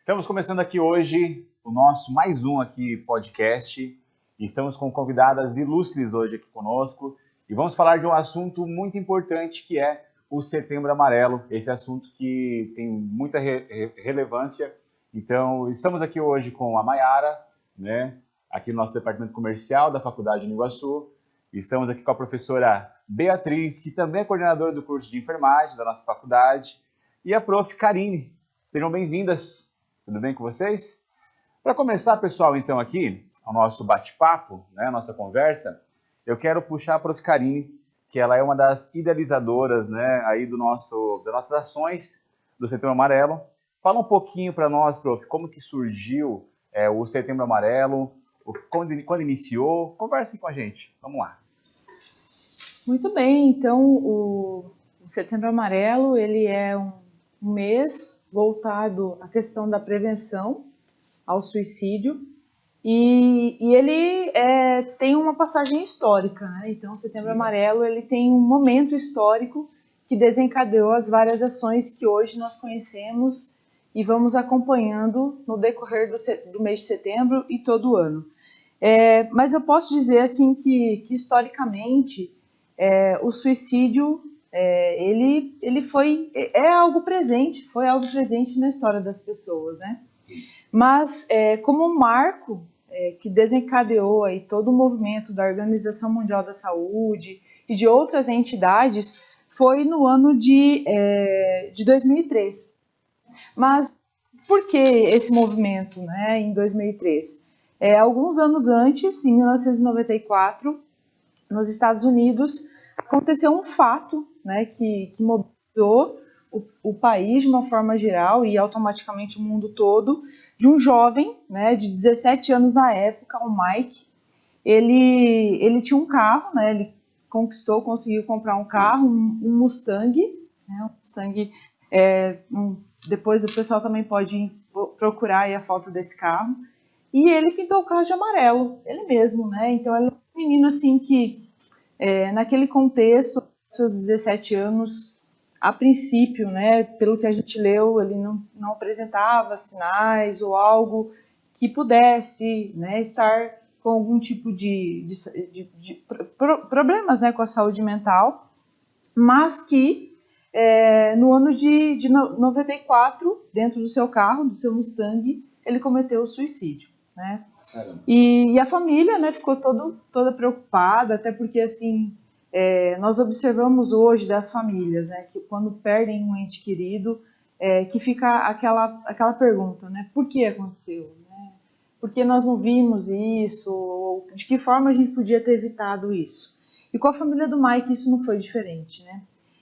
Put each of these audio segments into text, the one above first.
Estamos começando aqui hoje o nosso mais um aqui podcast e estamos com convidadas ilustres hoje aqui conosco e vamos falar de um assunto muito importante que é o Setembro Amarelo, esse assunto que tem muita relevância. Então, estamos aqui hoje com a Mayara, né, aqui no nosso departamento comercial da Faculdade de Iguaçu. Estamos aqui com a professora Beatriz, que também é coordenadora do curso de enfermagem da nossa faculdade, e a prof. Karine. Sejam bem-vindas. Tudo bem com vocês? Para começar, pessoal, então aqui, o nosso bate-papo, né, a nossa conversa, eu quero puxar a prof. Karine, que ela é uma das idealizadoras, né, aí das nossas ações do Setembro Amarelo. Fala um pouquinho para nós, prof, como que surgiu o Setembro Amarelo, quando iniciou. Conversem com a gente. Vamos lá. Muito bem, então o Setembro Amarelo ele é um mês voltado à questão da prevenção ao suicídio e ele tem uma passagem histórica, né? Então o Setembro Amarelo ele tem um momento histórico que desencadeou as várias ações que hoje nós conhecemos e vamos acompanhando no decorrer do mês de setembro e todo o ano. Mas eu posso dizer assim que historicamente o suicídio ele foi algo presente, na história das pessoas, né? Mas como um marco que desencadeou aí todo o movimento da Organização Mundial da Saúde e de outras entidades foi no ano de 2003. Mas por que esse movimento, né, em 2003? Alguns anos antes, em 1994, nos Estados Unidos, aconteceu um fato, né, que mobilizou o país de uma forma geral e automaticamente o mundo todo, de um jovem, né, de 17 anos na época, o Mike. Ele tinha um carro, né, ele conseguiu comprar um carro, um Mustang, né, um Mustang. Depois o pessoal também pode procurar aí a foto desse carro. E ele pintou o carro de amarelo, ele mesmo, né? Então ele é um menino assim que, naquele contexto, seus 17 anos, a princípio, né, pelo que a gente leu, ele não apresentava sinais ou algo que pudesse, né, estar com algum tipo de problemas, né, com a saúde mental, mas que no ano de 94, dentro do seu carro, do seu Mustang, ele cometeu o suicídio, né? E a família, né, ficou toda preocupada, até porque assim nós observamos hoje das famílias, né, que quando perdem um ente querido, que fica aquela pergunta, né, por que aconteceu? Né? Por que nós não vimos isso? Ou de que forma a gente podia ter evitado isso? E com a família do Mike isso não foi diferente, né?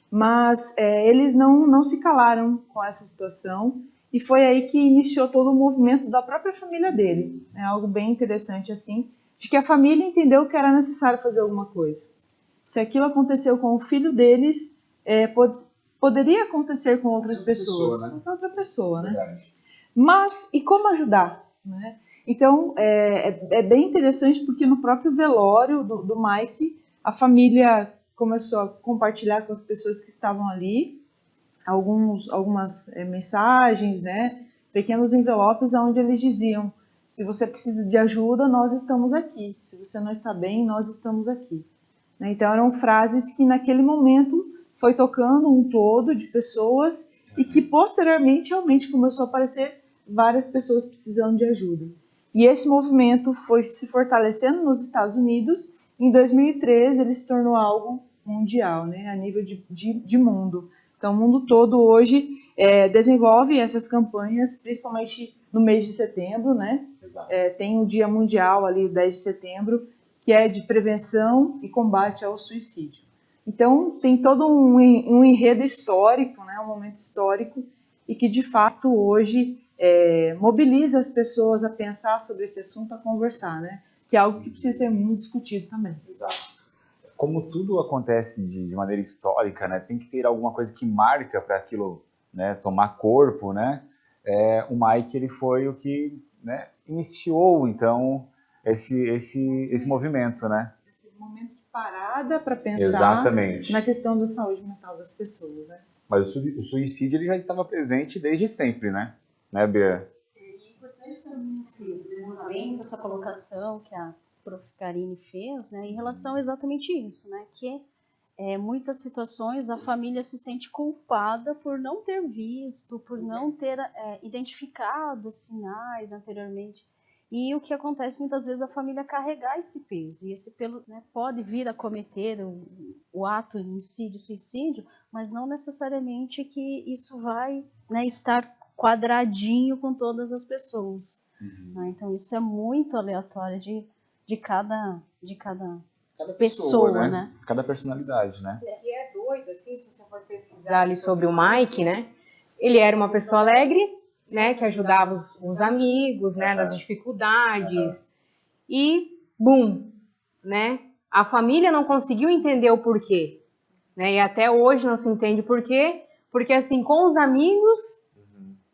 Mas eles não se calaram com essa situação e foi aí que iniciou todo o movimento da própria família dele. É algo bem interessante assim, de que a família entendeu que era necessário fazer alguma coisa. Se aquilo aconteceu com o filho deles, poderia acontecer com outras pessoas, né? Com outra pessoa, né? Mas e como ajudar, né? Então é bem interessante porque no próprio velório do Mike, a família começou a compartilhar com as pessoas que estavam ali algumas mensagens, né, pequenos envelopes onde eles diziam: se você precisa de ajuda, nós estamos aqui. Se você não está bem, nós estamos aqui. Né? Então eram frases que naquele momento foi tocando um todo de pessoas e que posteriormente realmente começou a aparecer várias pessoas precisando de ajuda. E esse movimento foi se fortalecendo nos Estados Unidos. Em 2013 ele se tornou algo mundial, né, a nível de mundo. Então, o mundo todo hoje desenvolve essas campanhas, principalmente no mês de setembro, né? Tem o Dia Mundial ali, o 10 de setembro, que é de prevenção e combate ao suicídio. Então, tem todo um enredo histórico, né? Um momento histórico, e que, de fato, hoje mobiliza as pessoas a pensar sobre esse assunto, a conversar, né? Que é algo que precisa ser muito discutido também. Exato. Como tudo acontece de maneira histórica, né, tem que ter alguma coisa que marca para aquilo, né, tomar corpo, né? O Mike ele foi o que, né, iniciou então esse movimento, né? Esse momento de parada para pensar. Exatamente. Na questão da saúde mental das pessoas, né? Mas o suicídio ele já estava presente desde sempre, né? Né, Bea? interessante também esse levantamento, essa colocação que a Prof. Karine fez, né, em relação a exatamente isso, né, que muitas situações a família se sente culpada por não ter visto, por não ter identificado sinais anteriormente. E o que acontece muitas vezes é a família carregar esse peso, e esse peso, né, pode vir a cometer o ato em si de suicídio, mas não necessariamente que isso vai, né, estar quadradinho com todas as pessoas. Né? Então isso é muito aleatório de cada pessoa, né? Cada personalidade, né? E é doido, assim, se você for pesquisar ali sobre o Mike, né? Ele era uma pessoa alegre, né? Que ajudava os amigos, né? Nas dificuldades. E, bum, né? A família não conseguiu entender o porquê, né? E até hoje não se entende o porquê. Porque, assim, com os amigos,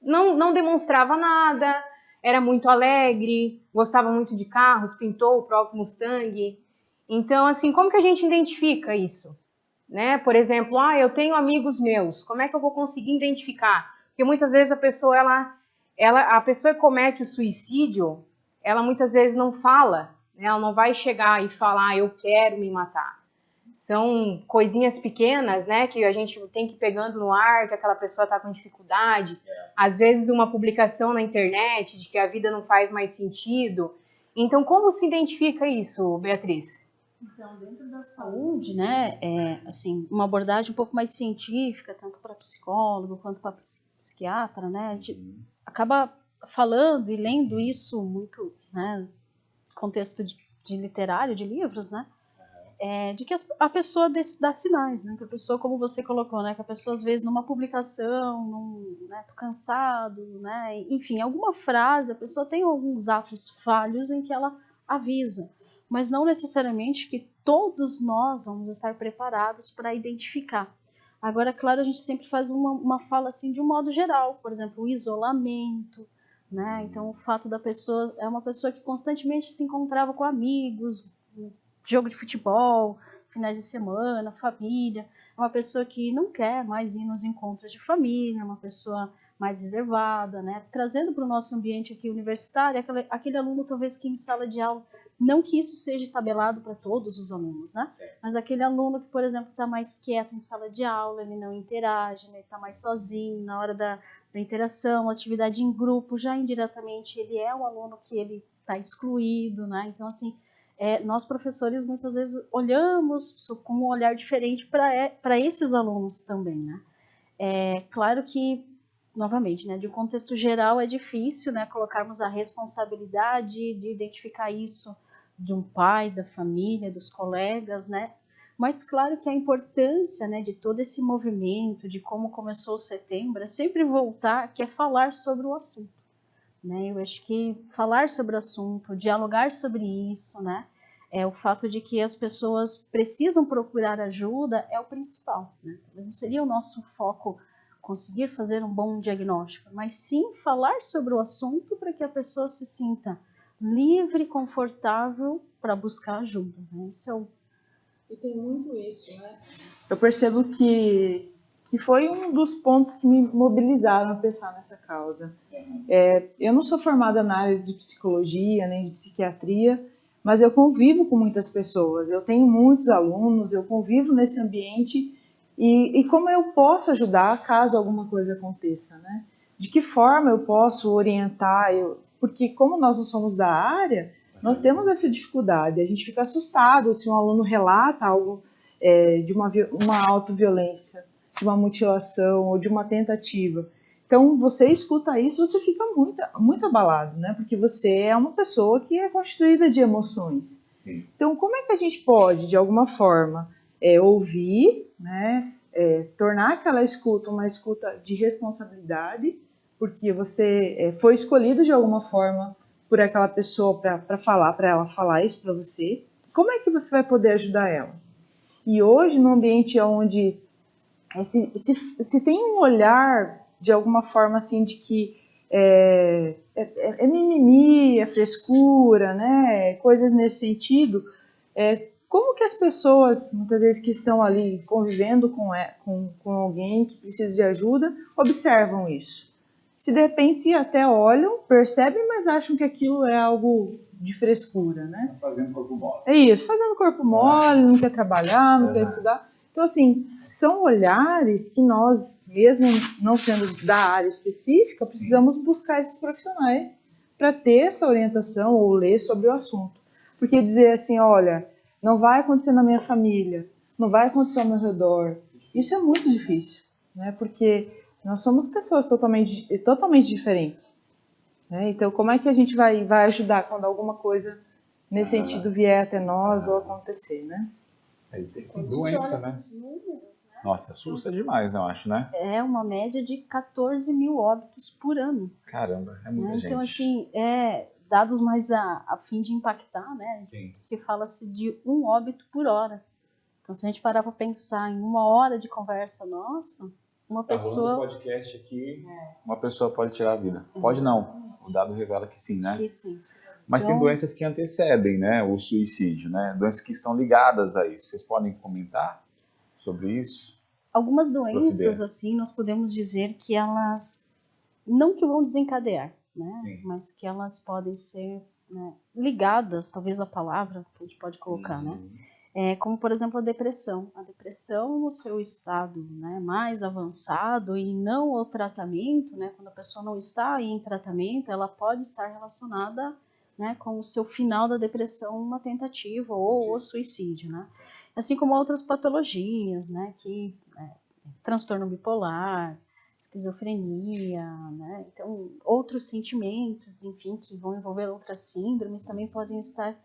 não demonstrava nada, era muito alegre, gostava muito de carros, pintou o próprio Mustang. Então, assim, como que a gente identifica isso? Né? Por exemplo, eu tenho amigos meus, como é que eu vou conseguir identificar? Porque muitas vezes a pessoa, a pessoa que comete o suicídio, ela muitas vezes não fala, né? Ela não vai chegar e falar, eu quero me matar. São coisinhas pequenas, né, que a gente tem que ir pegando no ar, que aquela pessoa está com dificuldade. Às vezes uma publicação na internet de que a vida não faz mais sentido. Então, como se identifica isso, Beatriz? Então, dentro da saúde, né, assim, uma abordagem um pouco mais científica, tanto para psicólogo quanto para psiquiatra, né, a gente acaba falando e lendo isso muito, né, contexto de literário, de livros, né, de que a pessoa dá sinais, né, que a pessoa, como você colocou, né, que a pessoa às vezes numa publicação, né, tô cansado, né, enfim, alguma frase, a pessoa tem alguns atos falhos em que ela avisa, mas não necessariamente que todos nós vamos estar preparados para identificar. Agora, claro, a gente sempre faz uma fala assim de um modo geral, por exemplo, o isolamento, né? Então, o fato da pessoa, é uma pessoa que constantemente se encontrava com amigos, jogo de futebol, finais de semana, família, é uma pessoa que não quer mais ir nos encontros de família, uma pessoa mais reservada, né? Trazendo para o nosso ambiente aqui universitário, aquele aluno talvez que em sala de aula, não que isso seja tabelado para todos os alunos, né? Mas aquele aluno que, por exemplo, está mais quieto em sala de aula, ele não interage, né? Ele está mais sozinho na hora da interação, atividade em grupo, já indiretamente ele é um aluno que ele está excluído, né? Então, assim, nós professores muitas vezes olhamos com um olhar diferente para esses alunos também, né? Claro que, novamente, né, de um contexto geral é difícil, né, colocarmos a responsabilidade de identificar isso de um pai, da família, dos colegas, né? Mas claro que a importância, né, de todo esse movimento, de como começou o setembro, é sempre voltar, que é falar sobre o assunto. Né? Eu acho que falar sobre o assunto, dialogar sobre isso, né? O fato de que as pessoas precisam procurar ajuda é o principal. Né? Talvez não seria o nosso foco conseguir fazer um bom diagnóstico, mas sim falar sobre o assunto para que a pessoa se sinta livre e confortável para buscar ajuda. Né? Esse é o... E tem muito isso, né? Eu percebo que foi um dos pontos que me mobilizaram a pensar nessa causa. Eu não sou formada na área de psicologia, nem de psiquiatria, mas eu convivo com muitas pessoas, eu tenho muitos alunos, eu convivo nesse ambiente e como eu posso ajudar caso alguma coisa aconteça, né? De que forma eu posso orientar, porque como nós não somos da área, nós temos essa dificuldade, a gente fica assustado se um aluno relata algo de uma autoviolência, de uma mutilação ou de uma tentativa. Então, você escuta isso, você fica muito abalado, né? Porque você é uma pessoa que é constituída de emoções. Sim. Então, como é que a gente pode, de alguma forma, ouvir, né? Tornar aquela escuta uma escuta de responsabilidade, porque você foi escolhido de alguma forma por aquela pessoa para ela falar isso para você. Como é que você vai poder ajudar ela? E hoje, num ambiente onde se tem um olhar de alguma forma assim de que é mimimi, é frescura, né? Coisas nesse sentido, como que as pessoas, muitas vezes que estão ali convivendo com alguém que precisa de ajuda, observam isso? se de repente até olham, percebem, mas acham que aquilo é algo de frescura, né? Tá fazendo corpo mole. É isso, fazendo corpo mole, não quer trabalhar, não quer estudar. Então, assim, são olhares que nós, mesmo não sendo da área específica, precisamos buscar esses profissionais para ter essa orientação ou ler sobre o assunto. Porque dizer assim, olha, não vai acontecer na minha família, não vai acontecer ao meu redor, isso é muito difícil, né? Porque nós somos pessoas totalmente diferentes. Né? Então, como é que a gente vai ajudar quando alguma coisa nesse sentido vier até nós ou acontecer, né? Aí tem doença, né? Nossa, assusta demais, eu acho, né? É uma média de 14 mil óbitos por ano. Caramba, é muita gente. Então, assim, dados mais a fim de impactar, né? Sim. Se fala-se de 1 óbito por hora. Então, se a gente parar para pensar em 1 hora de conversa nossa, uma pessoa... Falando do podcast aqui, uma pessoa pode tirar a vida. Pode não, o dado revela que sim, né? Que sim. Mas tem doenças que antecedem, né, o suicídio, né? Doenças que estão ligadas a isso. Vocês podem comentar sobre isso? Algumas doenças, assim, nós podemos dizer que elas, não que vão desencadear, né? Sim. Mas que elas podem ser, né, ligadas, talvez a palavra que a gente pode colocar, né? Como, por exemplo, a depressão. A depressão no seu estado, né, mais avançado e não o tratamento, né? Quando a pessoa não está em tratamento, ela pode estar relacionada, né, com o seu final da depressão, uma tentativa ou o suicídio, né? Assim como outras patologias, né, que transtorno bipolar, esquizofrenia, né? Então outros sentimentos, enfim, que vão envolver outras síndromes também podem estar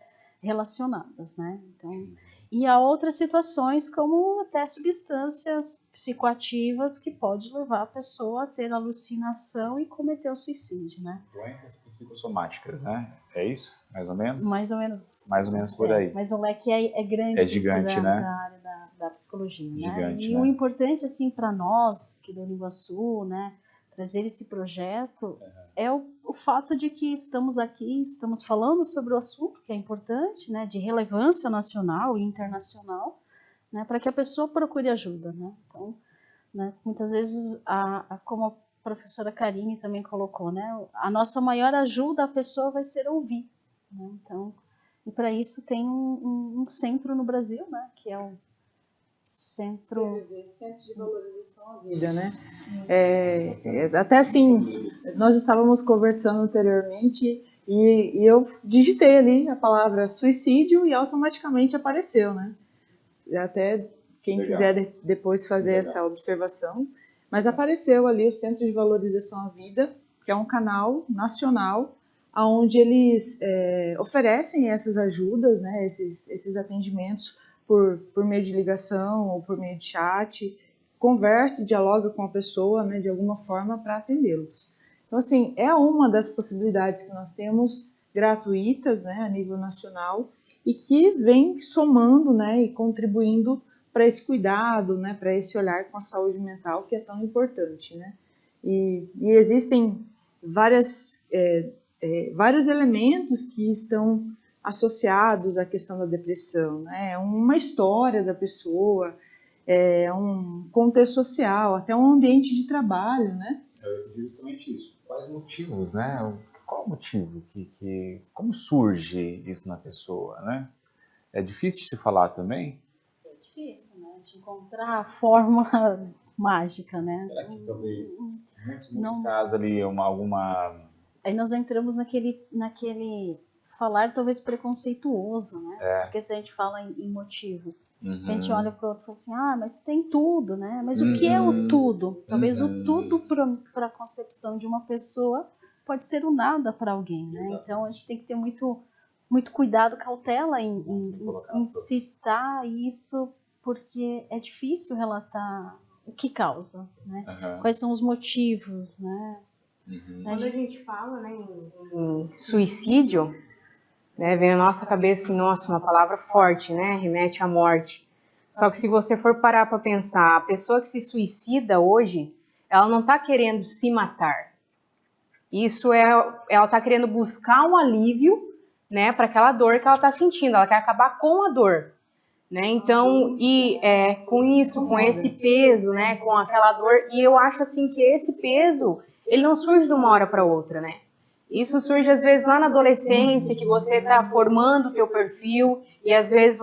relacionadas, né? Então, e há outras situações como até substâncias psicoativas que pode levar a pessoa a ter alucinação e cometer o suicídio, né? Doenças psicossomáticas, né? É isso? Mais ou menos? Mais ou menos. Mais ou menos por aí. Mas o leque é grande. É gigante, né? Da área da psicologia, né? Gigante, E né? o importante, assim, para nós, aqui do Uniguaçu, né, trazer esse projeto é o fato de que estamos aqui, estamos falando sobre o assunto, que é importante, né, de relevância nacional e internacional, né, para que a pessoa procure ajuda, né? Então, né, muitas vezes, como a professora Karine também colocou, né, a nossa maior ajuda à pessoa vai ser ouvir, né? Então, e para isso tem um centro no Brasil, né, que é o Centro de Valorização à Vida, né? Até assim, nós estávamos conversando anteriormente e eu digitei ali a palavra suicídio e automaticamente apareceu, né? Até quem quiser depois fazer essa observação, mas apareceu ali o Centro de Valorização à Vida, que é um canal nacional onde eles oferecem essas ajudas, né? Esses atendimentos por meio de ligação ou por meio de chat, conversa, dialoga com a pessoa, né, de alguma forma para atendê-los. Então, assim, é uma das possibilidades que nós temos gratuitas, né, a nível nacional e que vem somando, né, e contribuindo para esse cuidado, né, para esse olhar com a saúde mental que é tão importante, né. E existem vários elementos que estão associados à questão da depressão, né? Uma história da pessoa, um contexto social, até um ambiente de trabalho, né? Eu digo justamente isso. Quais motivos, né? Qual o motivo como surge isso na pessoa, né? É difícil de se falar também? É difícil, né? De encontrar a forma mágica, né? Será que talvez, muitos casos ali, alguma... Aí nós entramos naquele falar talvez preconceituoso, né? Porque se a gente fala em motivos, a gente olha para o outro e fala assim, mas tem tudo, né? Mas o que é o tudo? Talvez o tudo para a concepção de uma pessoa pode ser o nada para alguém, né? Então a gente tem que ter muito, muito cuidado, cautela em citar isso, porque é difícil relatar o que causa, né? Quais são os motivos, né? Quando a gente fala, né, em suicídio, né, vem na nossa cabeça assim, nossa, uma palavra forte, né, remete à morte. Só que se você for parar para pensar, a pessoa que se suicida hoje, ela não está querendo se matar. Ela está querendo buscar um alívio, né, para aquela dor que ela está sentindo. Ela quer acabar com a dor, né? Então, com isso, com esse peso, né, com aquela dor. E eu acho assim que esse peso ele não surge de uma hora para outra, né? Isso surge às vezes lá na adolescência, que você está formando o teu perfil, e às vezes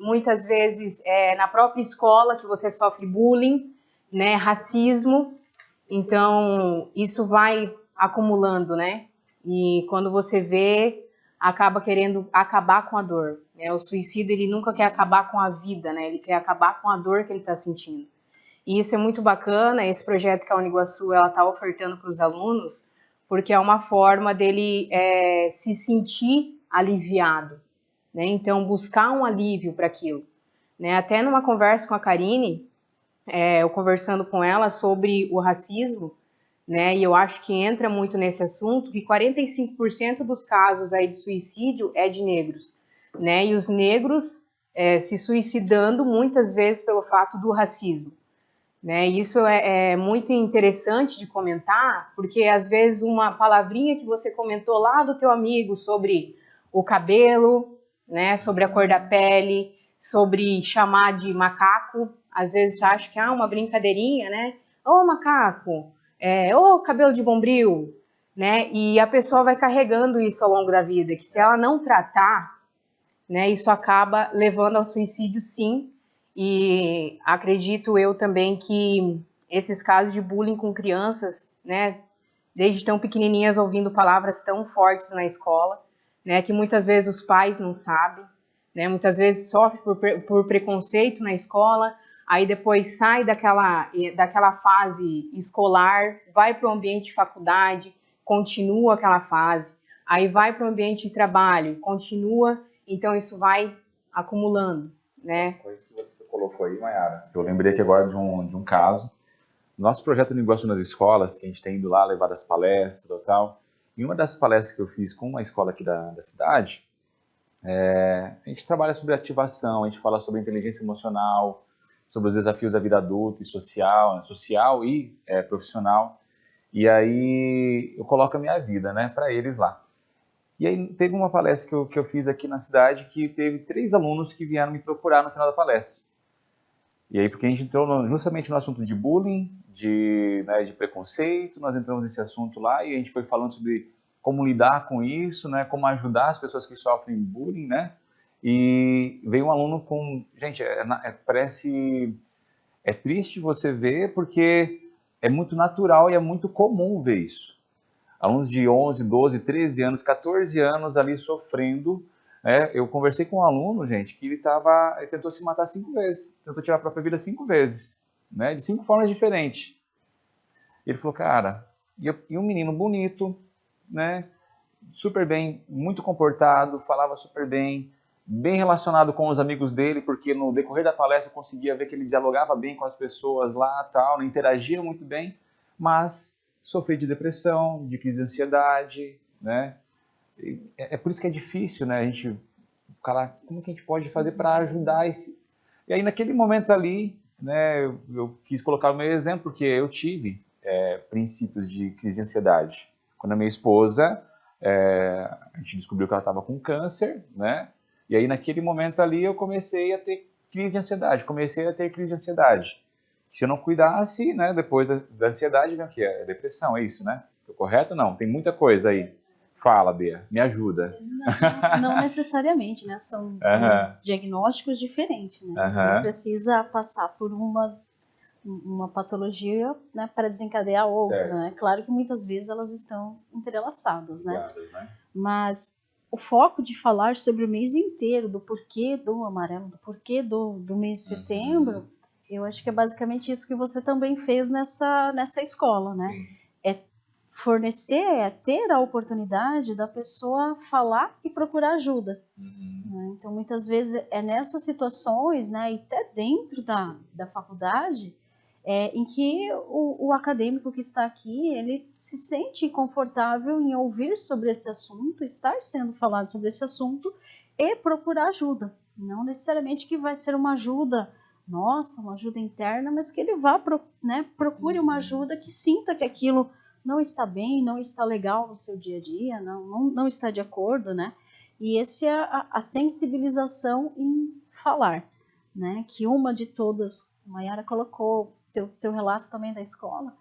muitas vezes, na própria escola, que você sofre bullying, né, racismo. Então, isso vai acumulando, né? E quando você vê, acaba querendo acabar com a dor, né? O suicídio, ele nunca quer acabar com a vida, né? Ele quer acabar com a dor que ele está sentindo. E isso é muito bacana, esse projeto que a Uniguaçu está ofertando para os alunos, porque é uma forma dele se sentir aliviado, né? Então, buscar um alívio para aquilo, né? Até numa conversa com a Karine, eu conversando com ela sobre o racismo, né? E eu acho que entra muito nesse assunto, que 45% dos casos aí de suicídio é de negros, né? E os negros se suicidando muitas vezes pelo fato do racismo. Né? Isso é muito interessante de comentar, porque às vezes uma palavrinha que você comentou lá do teu amigo sobre o cabelo, né? Sobre a cor da pele, sobre chamar de macaco, às vezes você acha que é uma brincadeirinha, né? Ô macaco, ô cabelo de bombril, né? E a pessoa vai carregando isso ao longo da vida, que se ela não tratar, né, isso acaba levando ao suicídio, sim. E acredito eu também que esses casos de bullying com crianças, né, desde tão pequenininhas ouvindo palavras tão fortes na escola, né, que muitas vezes os pais não sabem, né, muitas vezes sofre por preconceito na escola, aí depois sai daquela fase escolar, vai para o ambiente de faculdade, continua aquela fase, aí vai para o ambiente de trabalho, continua. Então, isso vai acumulando, né? Coisa que você colocou aí, Mayara. Eu lembrei aqui agora de um caso. Nosso projeto Uniguaçu nas escolas, que a gente tem ido lá levar as palestras e tal. Em uma das palestras que eu fiz com uma escola aqui da cidade, a gente trabalha sobre ativação, a gente fala sobre inteligência emocional, sobre os desafios da vida adulta e social, e profissional. E aí eu coloco a minha vida, né, para eles lá. E aí teve uma palestra que eu fiz aqui na cidade que teve 3 alunos que vieram me procurar no final da palestra. E aí porque a gente entrou justamente no assunto de bullying, de preconceito, nós entramos nesse assunto lá e a gente foi falando sobre como lidar com isso, né, como ajudar as pessoas que sofrem bullying, né? E veio um aluno com... Gente, parece... É triste você ver porque é muito natural e é muito comum ver isso. Alunos de 11, 12, 13 anos, 14 anos ali sofrendo. Eu conversei com um aluno, gente, que ele tentou se matar 5 vezes, tentou tirar a própria vida 5 vezes, né, de 5 formas diferentes. Ele falou, cara, e um menino bonito, né, super bem, muito comportado, falava super bem relacionado com os amigos dele, porque no decorrer da palestra eu conseguia ver que ele dialogava bem com as pessoas lá, tal, interagia muito bem, mas sofrer de depressão, de crise de ansiedade, né? É por isso que é difícil, né? A gente falar como que a gente pode fazer para ajudar esse... E aí naquele momento ali, né? Eu quis colocar o meu exemplo porque eu tive princípios de crise de ansiedade. Quando a minha esposa, a gente descobriu que ela estava com câncer, né? E aí naquele momento ali eu comecei a ter crise de ansiedade, Se eu não cuidasse, né, depois da ansiedade vem o quê? É depressão, é isso, né? Tô correto ou não? Tem muita coisa aí. Fala, Bea, me ajuda. Não necessariamente, né? São diagnósticos diferentes, né? Você não precisa passar por uma patologia, né, para desencadear a outra, certo, né? Claro que muitas vezes elas estão entrelaçadas, né? Mas o foco de falar sobre o mês inteiro, do porquê do amarelo, do porquê do mês de setembro, eu acho que é basicamente isso que você também fez nessa escola, né? Sim. É fornecer, ter a oportunidade da pessoa falar e procurar ajuda. Né? Então, muitas vezes, nessas situações, né, e até dentro da faculdade, em que o acadêmico que está aqui, ele se sente confortável em ouvir sobre esse assunto, estar sendo falado sobre esse assunto e procurar ajuda. Não necessariamente que vai ser uma ajuda, uma ajuda interna, mas que ele vá, procure uma ajuda que sinta que aquilo não está bem, não está legal no seu dia a dia, não está de acordo, né? E essa é a sensibilização em falar, né? Que uma de todas, a Mayara colocou teu relato também da escola,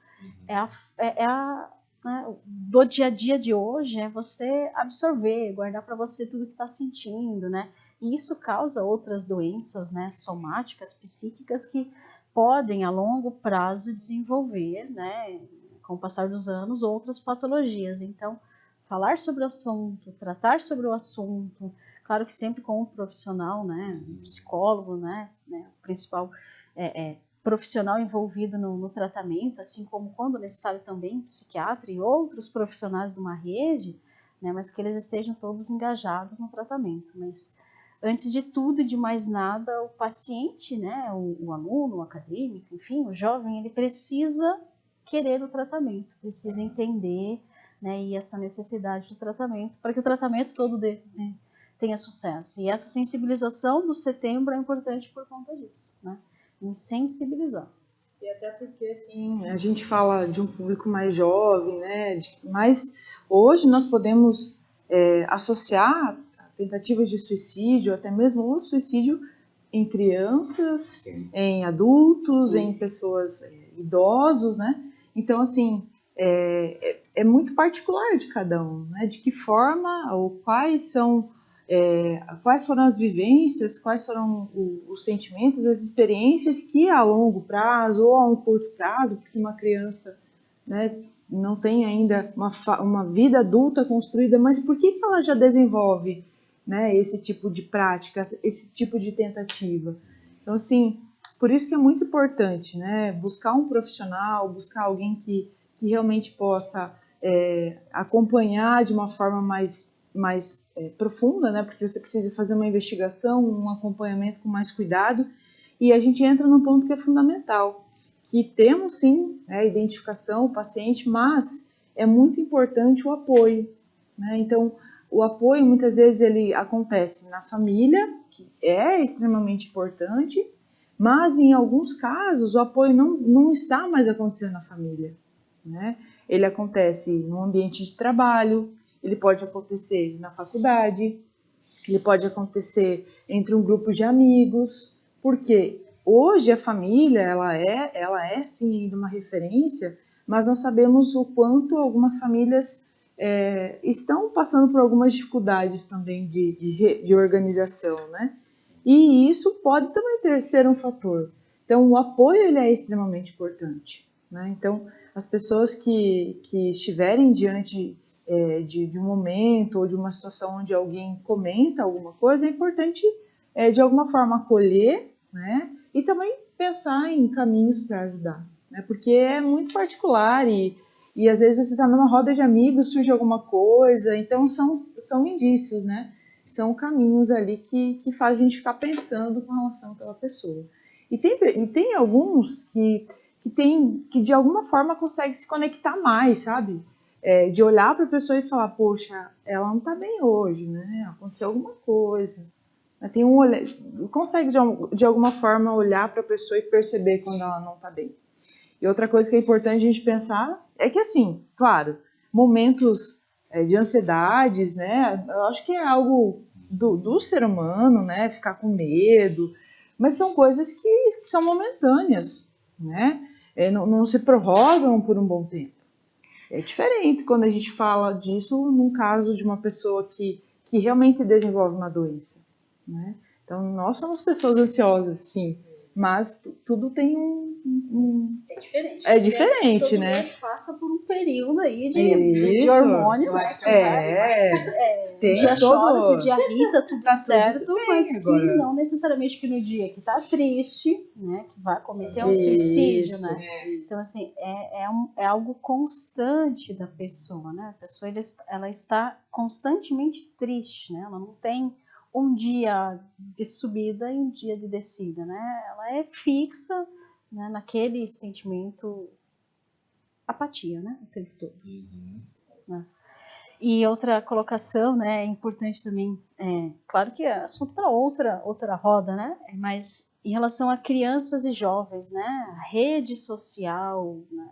né, do dia a dia de hoje é você absorver, guardar para você tudo que está sentindo, né? E isso causa outras doenças, né, somáticas, psíquicas, que podem, a longo prazo, desenvolver, né, com o passar dos anos, outras patologias. Então, falar sobre o assunto, tratar sobre o assunto, claro que sempre com um profissional, né, um psicólogo, né, o principal profissional envolvido no tratamento, assim como, quando necessário, também psiquiatra e outros profissionais de uma rede, né, mas que eles estejam todos engajados no tratamento. Mas, antes de tudo e de mais nada, o paciente, né, o aluno, o acadêmico, enfim, o jovem, ele precisa querer o tratamento, precisa entender, né, e essa necessidade do tratamento, para que o tratamento todo tenha sucesso. E essa sensibilização do setembro é importante por conta disso, né? Em sensibilizar. E até porque, assim, a gente fala de um público mais jovem, né? Mas hoje nós podemos associar tentativas de suicídio, até mesmo o suicídio, em crianças, sim, em adultos, sim, em pessoas idosos, né? Então, assim, é muito particular de cada um, né? De que forma ou quais foram as vivências, quais foram os sentimentos, as experiências que a longo prazo ou a um curto prazo, porque uma criança, né, não tem ainda uma vida adulta construída, mas por que ela já desenvolve, né, esse tipo de prática, esse tipo de tentativa? Então, assim, por isso que é muito importante, né, buscar um profissional, buscar alguém que realmente possa acompanhar de uma forma mais profunda, né, porque você precisa fazer uma investigação, um acompanhamento com mais cuidado, e a gente entra num ponto que é fundamental, que temos sim, né, a identificação, o paciente, mas é muito importante o apoio, né? Então, o apoio muitas vezes ele acontece na família, que é extremamente importante, mas em alguns casos o apoio não está mais acontecendo na família, né? Ele acontece no ambiente de trabalho, ele pode acontecer na faculdade, ele pode acontecer entre um grupo de amigos, porque hoje a família ela é sim ainda uma referência, mas nós sabemos o quanto algumas famílias estão passando por algumas dificuldades também de organização, né? E isso pode também ser um fator. Então, o apoio ele é extremamente importante, né? Então, as pessoas que estiverem diante de um momento ou de uma situação onde alguém comenta alguma coisa, é importante de alguma forma acolher, né? E também pensar em caminhos para ajudar, né? Porque é muito particular e às vezes você está numa roda de amigos, surge alguma coisa, então são indícios, né? São caminhos ali que faz a gente ficar pensando com relação àquela pessoa. E tem alguns que de alguma forma consegue se conectar mais, sabe? De olhar para a pessoa e falar, poxa, ela não está bem hoje, né? Aconteceu alguma coisa. Tem consegue de alguma forma olhar para a pessoa e perceber quando ela não está bem. E outra coisa que é importante a gente pensar é que, assim, claro, momentos de ansiedades, né? Eu acho que é algo do ser humano, né? Ficar com medo, mas são coisas que são momentâneas, né? Não se prorrogam por um bom tempo. É diferente quando a gente fala disso num caso de uma pessoa que realmente desenvolve uma doença, né? Então, nós somos pessoas ansiosas, sim, mas tudo tem É diferente. É diferente, todo né? mês passa por um período aí de hormônio, né? Tem dia chora, outro dia irrita, tudo tá certo, tudo bem mas agora. que não necessariamente que no dia que tá triste, né, que vai cometer um suicídio, né? Então, assim, é algo constante da pessoa, né? A pessoa ela está constantemente triste, né? Ela não tem um dia de subida e um dia de descida, né? Ela é fixa, né, naquele sentimento apatia, né? O tempo todo. Né? E outra colocação, né, é importante também, claro que é assunto para outra roda, né? Mas em relação a crianças e jovens, né? A rede social, né,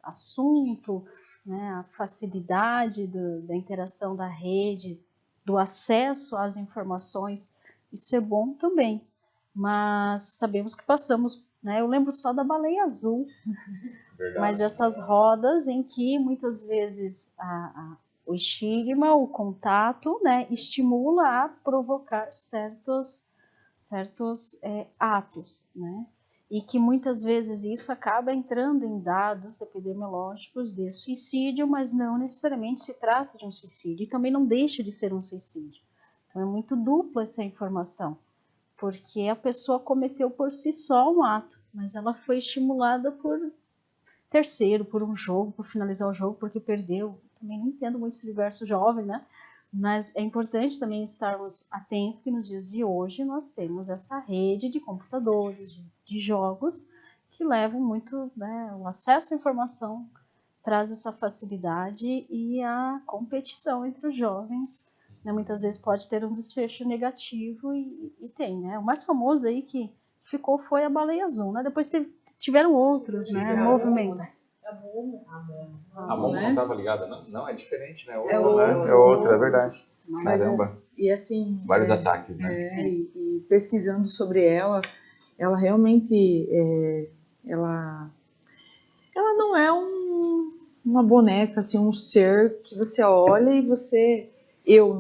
assunto, né, a facilidade da interação da rede, do acesso às informações, isso é bom também. Mas sabemos que passamos né? Eu lembro só da baleia azul, Verdade. mas essas rodas em que muitas vezes o estigma, o contato, né, estimula a provocar certos atos, né? E que muitas vezes isso acaba entrando em dados epidemiológicos de suicídio, mas não necessariamente se trata de um suicídio, e também não deixa de ser um suicídio. Então é muito dupla essa informação, porque a pessoa cometeu por si só um ato, mas ela foi estimulada por terceiro, por um jogo, por finalizar o jogo, porque perdeu. Também não entendo muito esse universo jovem, né? Mas é importante também estarmos atentos que nos dias de hoje nós temos essa rede de computadores, de jogos, que levam muito, né, o acesso à informação traz essa facilidade e a competição entre os jovens, né, muitas vezes pode ter um desfecho negativo e tem, né? O mais famoso aí que ficou foi a baleia azul, né? Depois tiveram outros, né? Movimento. A Momo não estava ligada, não? Não, é diferente, né? É Outra, né? outro. É outra, é verdade. Mas, Caramba, e assim, vários ataques, né? e pesquisando sobre ela, ela realmente, ela não é uma boneca, assim, um ser que você olha e você, eu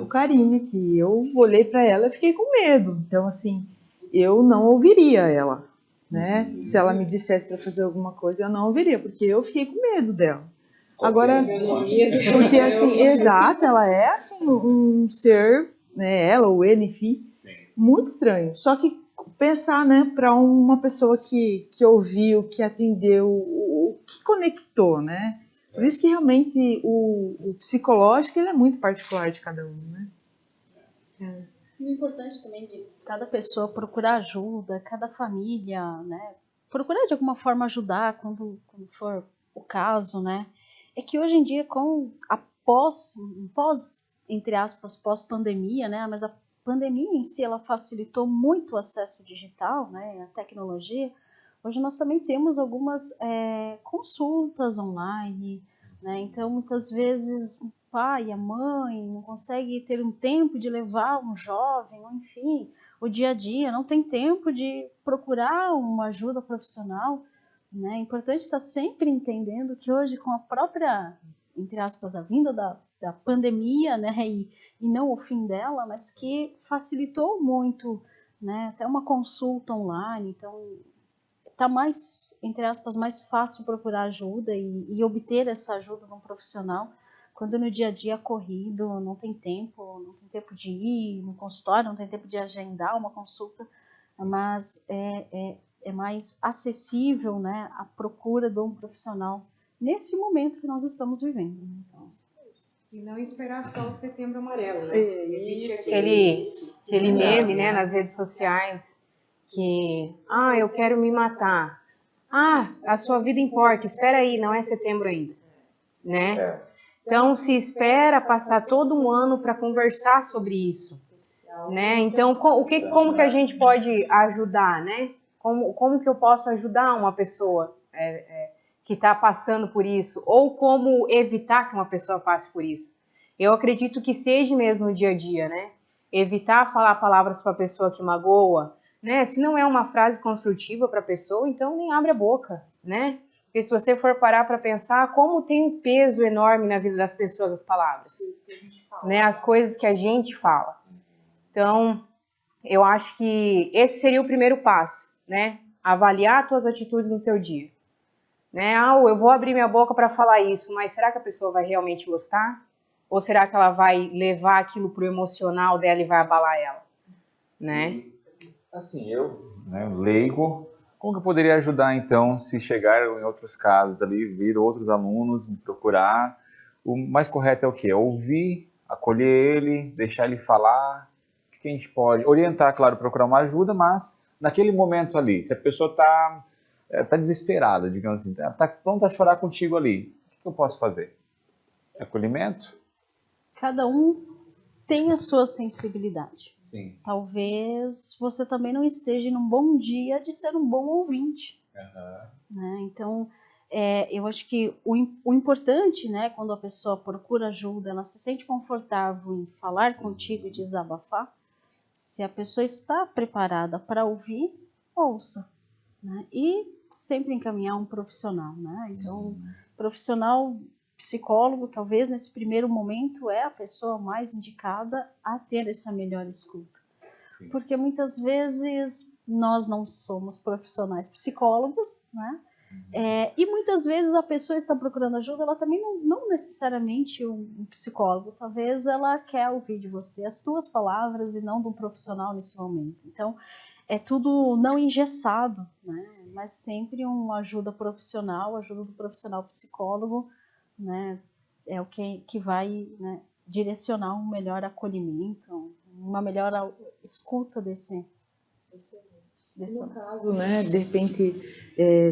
Karine, que eu olhei para ela e fiquei com medo. Então, assim, eu não ouviria ela, né? Se ela me dissesse para fazer alguma coisa, eu não ouviria, porque eu fiquei com medo dela. Agora, porque assim, exato, ela é assim um ser, né, ela ou ele, enfim, muito estranho. Só que pensar, né, para uma pessoa que ouviu, que atendeu, o que conectou, né? Por isso que realmente o psicológico ele é muito particular de cada um, né? O importante também de cada pessoa procurar ajuda, cada família, né, procurar de alguma forma ajudar quando for o caso, né? É que hoje em dia, com a pós, entre aspas, pós-pandemia, né? Mas a pandemia em si, ela facilitou muito o acesso digital, né? A tecnologia. Hoje nós também temos algumas consultas online, né? Então, muitas vezes, o pai, a mãe não consegue ter um tempo de levar um jovem, ou enfim, o dia a dia, não tem tempo de procurar uma ajuda profissional, né? É importante estar sempre entendendo que hoje, com a própria, entre aspas, a vinda da pandemia, né, e não o fim dela, mas que facilitou muito, né, até uma consulta online, então está mais, entre aspas, mais fácil procurar ajuda e obter essa ajuda de um profissional, quando no dia a dia corrido, não tem tempo de ir no consultório, não tem tempo de agendar uma consulta, mas é mais acessível, né, a procura de um profissional nesse momento que nós estamos vivendo. Então, e não esperar só o Setembro Amarelo, né? Isso, Existe aquele meme, né, nas redes sociais que, eu quero me matar. A sua vida importa, espera aí, não é setembro ainda, né? Então, se espera passar todo um ano para conversar sobre isso, né? Então, como que a gente pode ajudar, né? Como que eu posso ajudar uma pessoa que está passando por isso? Ou como evitar que uma pessoa passe por isso? Eu acredito que seja mesmo no dia a dia, né? Evitar falar palavras para a pessoa que magoa, né? Se não é uma frase construtiva para a pessoa, então nem abre a boca, né? Porque se você for parar para pensar, como tem um peso enorme na vida das pessoas as palavras, né? As coisas que a gente fala. Então, eu acho que esse seria o primeiro passo, né? Avaliar as tuas atitudes no teu dia, né? Eu vou abrir minha boca para falar isso, mas será que a pessoa vai realmente gostar? Ou será que ela vai levar aquilo pro emocional dela e vai abalar ela, né? Assim, eu, né, leigo, como que eu poderia ajudar, então, se chegar em outros casos ali, vir outros alunos me procurar? O mais correto é o quê? Ouvir, acolher ele, deixar ele falar. O que a gente pode? Orientar, claro, procurar uma ajuda, mas naquele momento ali, se a pessoa está desesperada, digamos assim, está pronta a chorar contigo ali, o que eu posso fazer? Acolhimento? cada um tem a sua sensibilidade. Sim. Talvez você também não esteja num bom dia de ser um bom ouvinte. Né? Então, eu acho que o importante, né, quando a pessoa procura ajuda, ela se sente confortável em falar contigo e desabafar, se a pessoa está preparada para ouvir, ouça, né? E sempre encaminhar um profissional, né? Então, profissional psicólogo, talvez nesse primeiro momento é a pessoa mais indicada a ter essa melhor escuta. Sim. Porque muitas vezes nós não somos profissionais psicólogos, né? E muitas vezes a pessoa está procurando ajuda, ela também não necessariamente um psicólogo, talvez ela quer ouvir de você as suas palavras e não de um profissional nesse momento. Então, é tudo não engessado, né? Mas sempre uma ajuda profissional, ajuda do profissional psicólogo, né? É o que vai, né, direcionar um melhor acolhimento, uma melhor escuta desse No caso, né, de repente,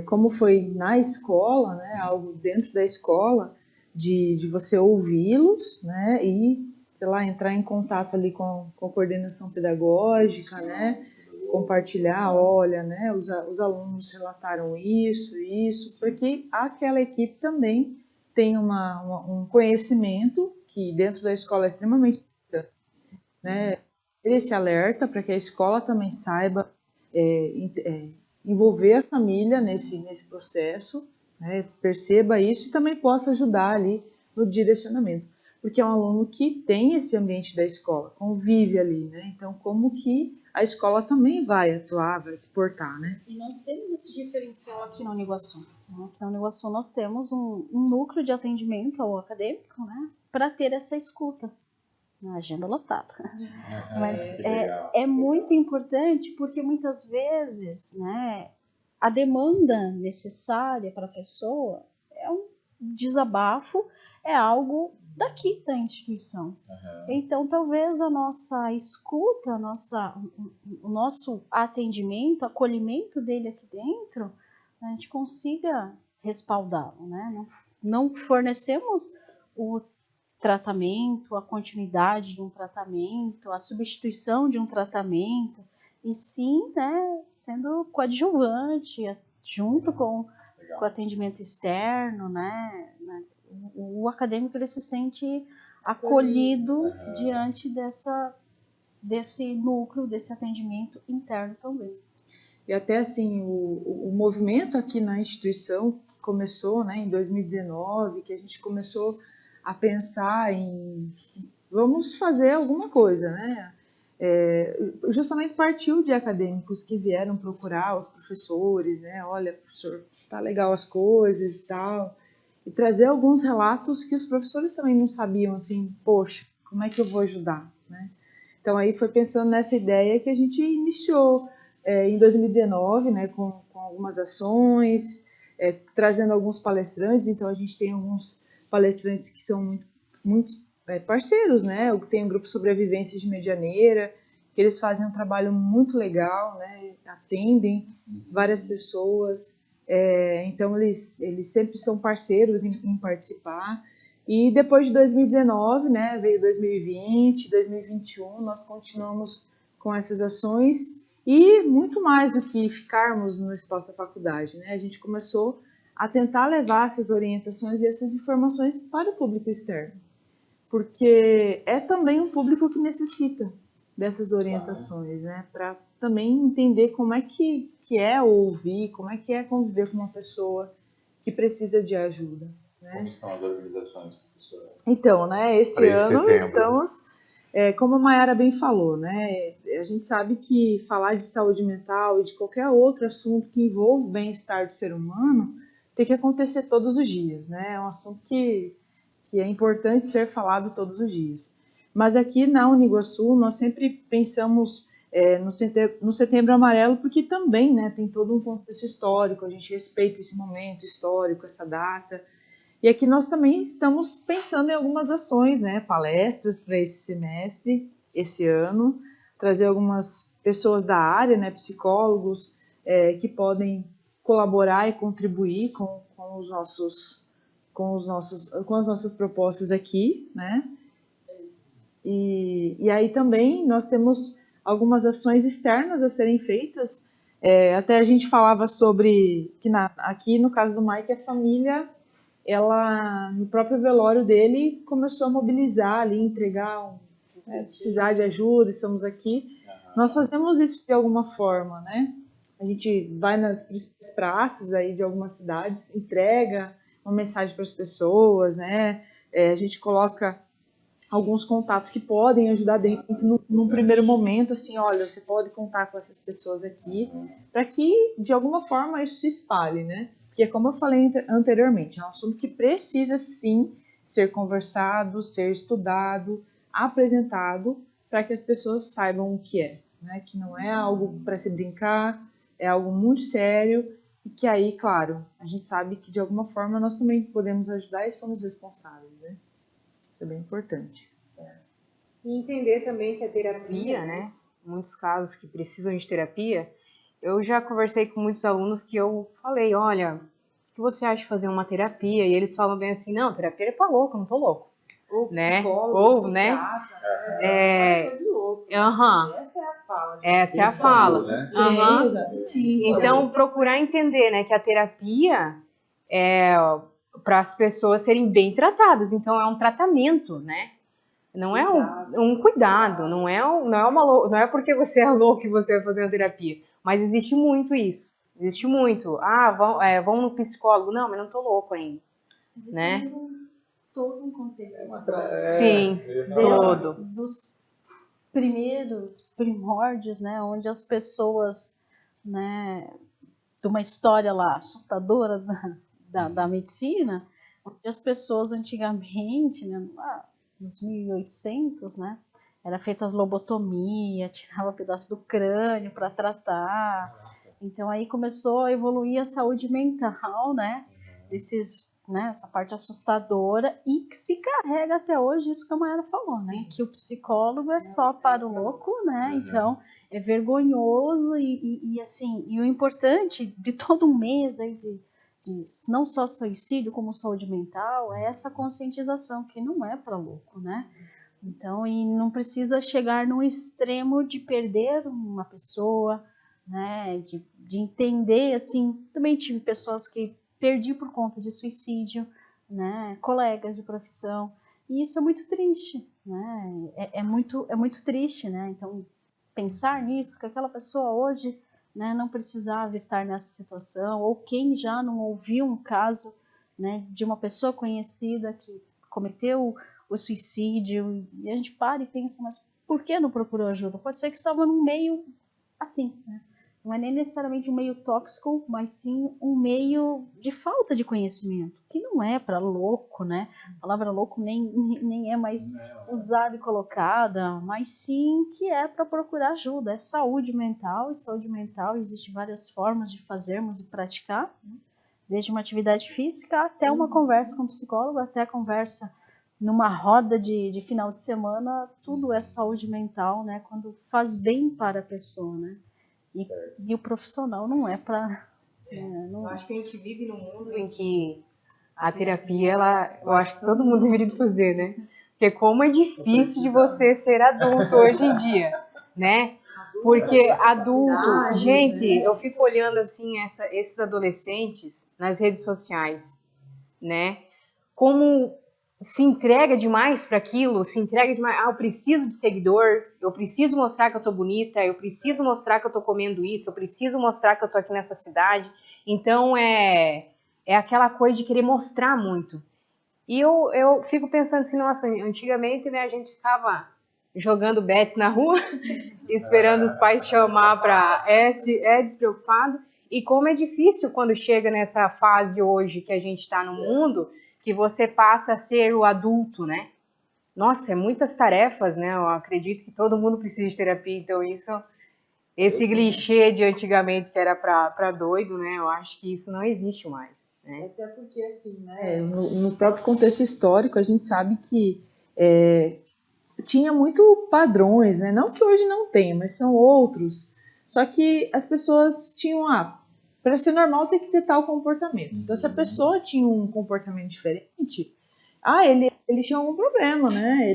como foi na escola, né, algo dentro da escola, de você ouvi-los, né, e, sei lá, entrar em contato ali com a coordenação pedagógica, né, compartilhar, olha, né, os alunos relataram isso, porque aquela equipe também tem um conhecimento que dentro da escola é extremamente importante, né, esse alerta para que a escola também saiba envolver a família nesse processo, né, perceba isso e também possa ajudar ali no direcionamento, porque é um aluno que tem esse ambiente da escola, convive ali, né, então como que a escola também vai atuar, vai se portar, né. E nós temos esse diferencial aqui na Uniguaçu. Aqui na Uniguaçu nós temos um núcleo de atendimento ao acadêmico, né, para ter essa escuta. Na agenda lotada. Mas é muito importante porque muitas vezes, né, a demanda necessária para a pessoa é um desabafo, é algo daqui da instituição. Então, talvez a nossa escuta, o nosso atendimento, acolhimento dele aqui dentro, a gente consiga respaldá-lo, né? Não fornecemos o tratamento, a continuidade de um tratamento, a substituição de um tratamento, e sim, né, sendo coadjuvante, junto com o atendimento externo, né, o acadêmico ele se sente acolhido diante desse núcleo, desse atendimento interno também. E até assim, o movimento aqui na instituição, que começou, né, em 2019, que a gente começou a pensar em vamos fazer alguma coisa, né? Justamente partiu de acadêmicos que vieram procurar os professores, né? Olha, professor, tá legal as coisas e tal, e trazer alguns relatos que os professores também não sabiam, assim, poxa, como é que eu vou ajudar, né? Então aí foi pensando nessa ideia que a gente iniciou em 2019, né, com algumas ações, trazendo alguns palestrantes. Então a gente tem alguns palestrantes que são muito parceiros, né? Tem um grupo sobre a vivência de Medianeira, que eles fazem um trabalho muito legal, né? Atendem várias pessoas, então eles sempre são parceiros em participar. E depois de 2019, né, veio 2020, 2021, nós continuamos com essas ações e muito mais do que ficarmos no espaço da faculdade, né? A gente começou a tentar levar essas orientações e essas informações para o público externo, porque é também um público que necessita dessas orientações, né? Para também entender como é que é ouvir, como é que é conviver com uma pessoa que precisa de ajuda, né? Como estão as organizações, professora? Então, né, esse ano setembro. estamos, como a Mayara bem falou, né? A gente sabe que falar de saúde mental e de qualquer outro assunto que envolva o bem-estar do ser humano tem que acontecer todos os dias, né? É um assunto que é importante ser falado todos os dias. Mas aqui na Uniguaçu nós sempre pensamos no Setembro Amarelo, porque também, né, tem todo um contexto histórico, a gente respeita esse momento histórico, essa data. E aqui nós também estamos pensando em algumas ações, né, palestras para esse semestre, esse ano, trazer algumas pessoas da área, né, psicólogos, que podem colaborar e contribuir com as nossas propostas aqui, né? E aí também nós temos algumas ações externas a serem feitas. Até a gente falava sobre que aqui no caso do Mike, a família, ela no próprio velório dele começou a mobilizar ali, entregar, precisar de ajuda, estamos aqui. Nós fazemos isso de alguma forma, né? A gente vai nas principais praças aí de algumas cidades, entrega uma mensagem para as pessoas, né? A gente coloca alguns contatos que podem ajudar dentro num primeiro momento, assim, olha, você pode contar com essas pessoas aqui, para que de alguma forma isso se espalhe, né? Porque como eu falei anteriormente, é um assunto que precisa sim ser conversado, ser estudado, apresentado, para que as pessoas saibam o que é, né? Que não é algo para se brincar, é algo muito sério e que aí, claro, a gente sabe que de alguma forma nós também podemos ajudar e somos responsáveis, né? Isso é bem importante. Certo. E entender também que a terapia, né? Muitos casos que precisam de terapia, eu já conversei com muitos alunos que eu falei, olha, o que você acha de fazer uma terapia? E eles falam bem assim, não, terapia é pra louco, eu não tô louco. Ou né? psicólogo, Ou, né? Essa é a fala. Essa é a fala. Exatamente. Então, procurar entender, né, que a terapia é para as pessoas serem bem tratadas. Então, é um tratamento, né? Não é um cuidado, não é porque você é louco que você vai fazer uma terapia. Mas existe muito isso. Existe muito. Vamos no psicólogo. Não, mas não tô louco ainda. Né? Todo um contexto. Sim, todo. Dos primórdios, né, onde as pessoas, né, de uma história lá assustadora da medicina, onde as pessoas antigamente, né, nos 1800, né, era feita as lobotomia, tirava pedaço do crânio para tratar. Então aí começou a evoluir a saúde mental, né, essa parte assustadora e que se carrega até hoje, isso que a Mayara falou, né? Que o psicólogo é só para o louco, né? Então é vergonhoso e assim, e o importante de todo um mês aí de não só suicídio como saúde mental é essa conscientização que não é para louco, né? Então, e não precisa chegar no extremo de perder uma pessoa, né? De entender, assim, também tive pessoas que perdi por conta de suicídio, né, colegas de profissão, e isso é muito triste, né, é muito triste, né, então pensar nisso, que aquela pessoa hoje, né, não precisava estar nessa situação, ou quem já não ouviu um caso, né, de uma pessoa conhecida que cometeu o suicídio, e a gente para e pensa, mas por que não procurou ajuda? Pode ser que estava num meio assim, né, não é nem necessariamente um meio tóxico, mas sim um meio de falta de conhecimento, que não é para louco, né? A palavra louco nem é mais usada e colocada, mas sim que é para procurar ajuda. É saúde mental, e saúde mental existe várias formas de fazermos e praticar, né? Desde uma atividade física até uma conversa com o psicólogo, até conversa numa roda de final de semana, tudo é saúde mental, né? Quando faz bem para a pessoa, né? E o profissional não é para... Eu acho que a gente vive num mundo em que a terapia, eu acho que todo mundo deveria fazer, né? Porque como é difícil de você ser adulto hoje em dia, né? Porque adulto... Gente, eu fico olhando assim esses adolescentes nas redes sociais, né? Como se entrega demais para aquilo, se entrega demais. Eu preciso de seguidor, eu preciso mostrar que eu tô bonita, eu preciso mostrar que eu tô comendo isso, eu preciso mostrar que eu tô aqui nessa cidade. Então é aquela coisa de querer mostrar muito. E eu fico pensando assim, nossa, antigamente, né, a gente ficava jogando bets na rua, esperando os pais chamar para despreocupado. E como é difícil quando chega nessa fase hoje que a gente está no mundo, que você passa a ser o adulto, né? Nossa, é muitas tarefas, né? Eu acredito que todo mundo precisa de terapia, então esse clichê de antigamente que era para doido, né? Eu acho que isso não existe mais, né? Até porque, assim, né? No próprio contexto histórico, a gente sabe que tinha muito padrões, né? Não que hoje não tenha, mas são outros. Só que as pessoas tinham, para ser normal tem que ter tal comportamento. Então, se a pessoa tinha um comportamento diferente, ele tinha algum problema, né?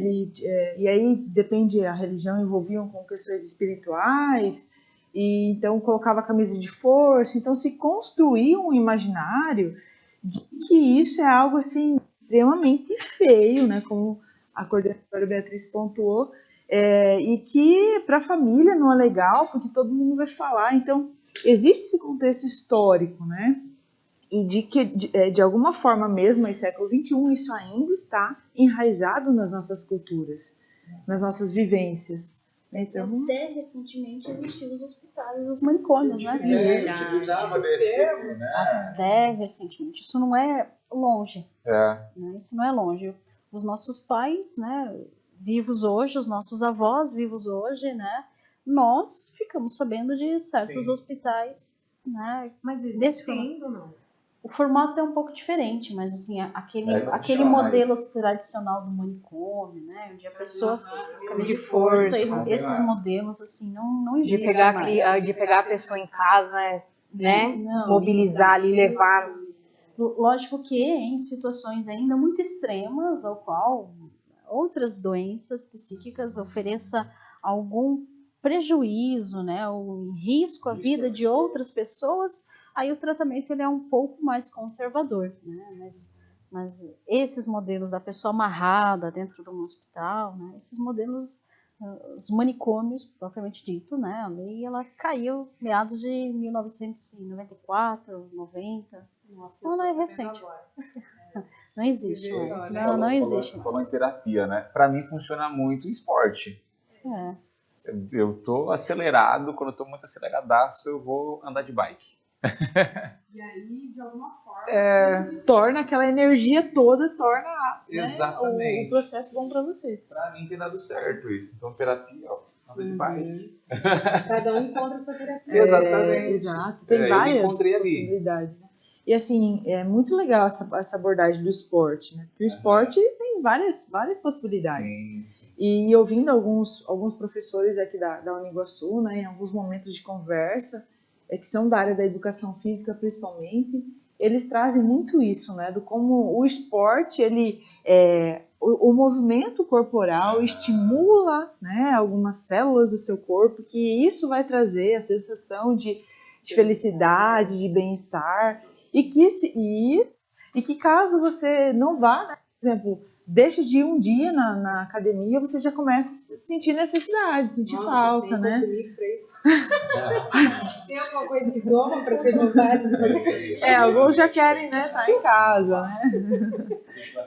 E aí, depende, a religião envolviam com questões espirituais, e então colocava camisa de força. Então, se construía um imaginário de que isso é algo, assim, extremamente feio, né? Como a coordenadora Beatriz pontuou, e que para a família não é legal, porque todo mundo vai falar. Então, existe esse contexto histórico, né? E de que, de alguma forma mesmo, em século XXI, isso ainda está enraizado nas nossas culturas, nas nossas vivências. Então, até recentemente existiam os hospitais, os manicômios, né? Até recentemente. Isso não é longe. Né? Isso não é longe. Os nossos pais, né, vivos hoje, os nossos avós vivos hoje, né, nós ficamos sabendo de certos hospitais, né? Mas existem ou não? O formato é um pouco diferente, mas assim, aquele modelo tradicional do manicômio, né, onde a pessoa de força, esses modelos assim não existem mais. De pegar a pessoa em casa, né, Não, mobilizar ali, levar. Lógico que em situações ainda muito extremas, ao qual outras doenças psíquicas ofereça algum prejuízo, né, ou risco à vida de outras pessoas, aí o tratamento ele é um pouco mais conservador, né? Mas esses modelos da pessoa amarrada dentro de um hospital, né? Esses modelos, os manicômios, propriamente dito, né? A lei ela caiu meados de 1994, 90. Então ela é recente. Não existe mais. Não existe. Falou em terapia, né? Para mim funciona muito em esporte. Eu tô acelerado, quando eu tô muito aceleradaço, eu vou andar de bike. E aí, de alguma forma, torna aquela energia toda, Exatamente. O processo bom para você. Pra mim tem dado certo isso. Então, terapia, anda de bike. Cada um encontra a sua terapia. Exatamente. Exato. Tem várias possibilidades. possibilidades. Né? E assim, é muito legal essa abordagem do esporte, né? Porque o esporte tem várias possibilidades. Sim. E ouvindo alguns professores aqui da Uniguaçu, né, em alguns momentos de conversa, que são da área da educação física principalmente, eles trazem muito isso, né, do como o esporte, o movimento corporal estimula, né, algumas células do seu corpo, que isso vai trazer a sensação de felicidade, de bem-estar, e que caso você não vá, né, por exemplo, deixe de ir um dia na academia, você já começa a sentir necessidade, sentir falta, né? Tem alguma coisa que toma para ter vontade de fazer? Alguns já querem, né, estar em casa, né?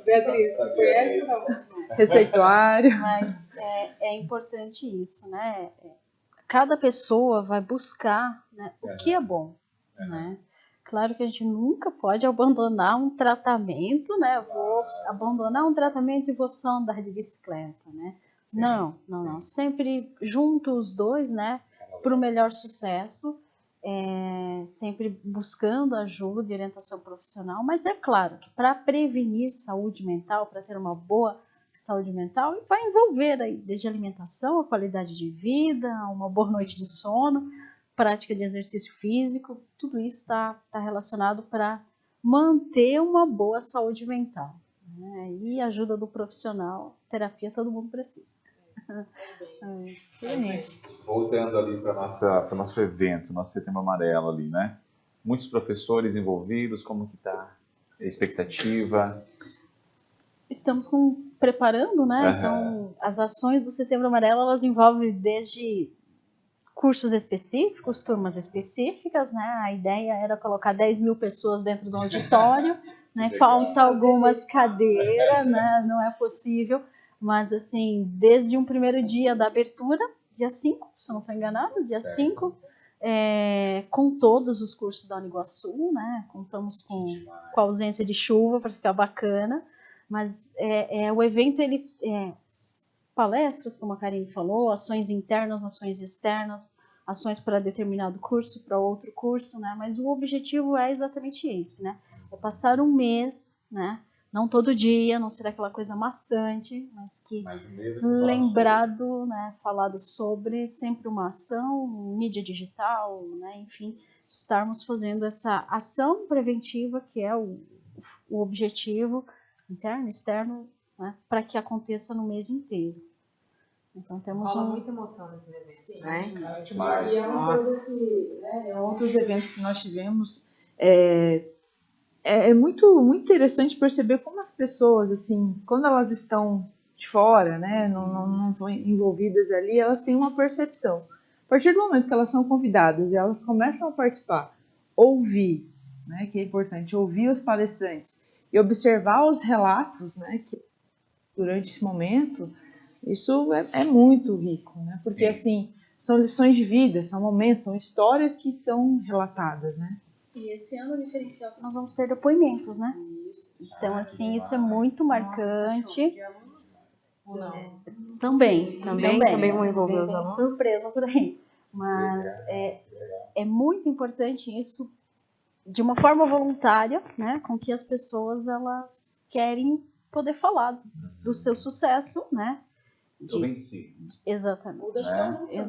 Beatriz, conhece ou não? Receituário. Mas é importante isso, né? Cada pessoa vai buscar, né, o que é bom, né? Claro que a gente nunca pode abandonar um tratamento, né? Vou abandonar um tratamento e vou só andar de bicicleta, né? Não. Sempre junto os dois, né? Para o melhor sucesso, sempre buscando ajuda e orientação profissional. Mas é claro que para prevenir saúde mental, para ter uma boa saúde mental, vai envolver aí desde alimentação, a qualidade de vida, uma boa noite de sono, prática de exercício físico, tudo isso está relacionado para manter uma boa saúde mental. Né? E ajuda do profissional, terapia todo mundo precisa. Voltando ali para o nosso evento, nosso Setembro Amarelo ali, né? Muitos professores envolvidos, como que está a expectativa? Estamos preparando, né? Então, as ações do Setembro Amarelo, elas envolvem desde cursos específicos, turmas específicas, né? A ideia era colocar 10 mil pessoas dentro do auditório, né? Falta algumas cadeiras, né? Não é possível, mas assim, desde um primeiro dia da abertura, dia 5, se não estou enganado, dia 5, com todos os cursos da Uniguaçu, né? Contamos com a ausência de chuva para ficar bacana, mas o evento, ele palestras, como a Karine falou, ações internas, ações externas, ações para determinado curso, para outro curso, né? Mas o objetivo é exatamente esse, né? É passar um mês, né? Não todo dia, não será aquela coisa maçante, mas que lembrado, né? Falado sobre sempre uma ação, mídia digital, né? Enfim, estarmos fazendo essa ação preventiva, que é o objetivo interno, externo, né? Para que aconteça no mês inteiro. Então temos muita emoção nesses eventos, né? Mas, E é uma coisa que, né, outros eventos que nós tivemos, é muito interessante perceber como as pessoas, assim, quando elas estão de fora, né, não estão envolvidas ali, elas têm uma percepção. A partir do momento que elas são convidadas e elas começam a participar, ouvir, né, que é importante, ouvir os palestrantes e observar os relatos, né, que durante esse momento, isso é muito rico, né, porque Sim. assim, são lições de vida, são momentos, são histórias que são relatadas, né. E esse ano o diferencial é que nós vamos ter depoimentos, né? Então, assim, isso é muito marcante. Também vão envolver os tem alunos. surpresa por aí. Mas é muito importante isso de uma forma voluntária, né? Com que as pessoas, elas querem poder falar do seu sucesso, né? Eu venci. Exatamente. Exatamente. E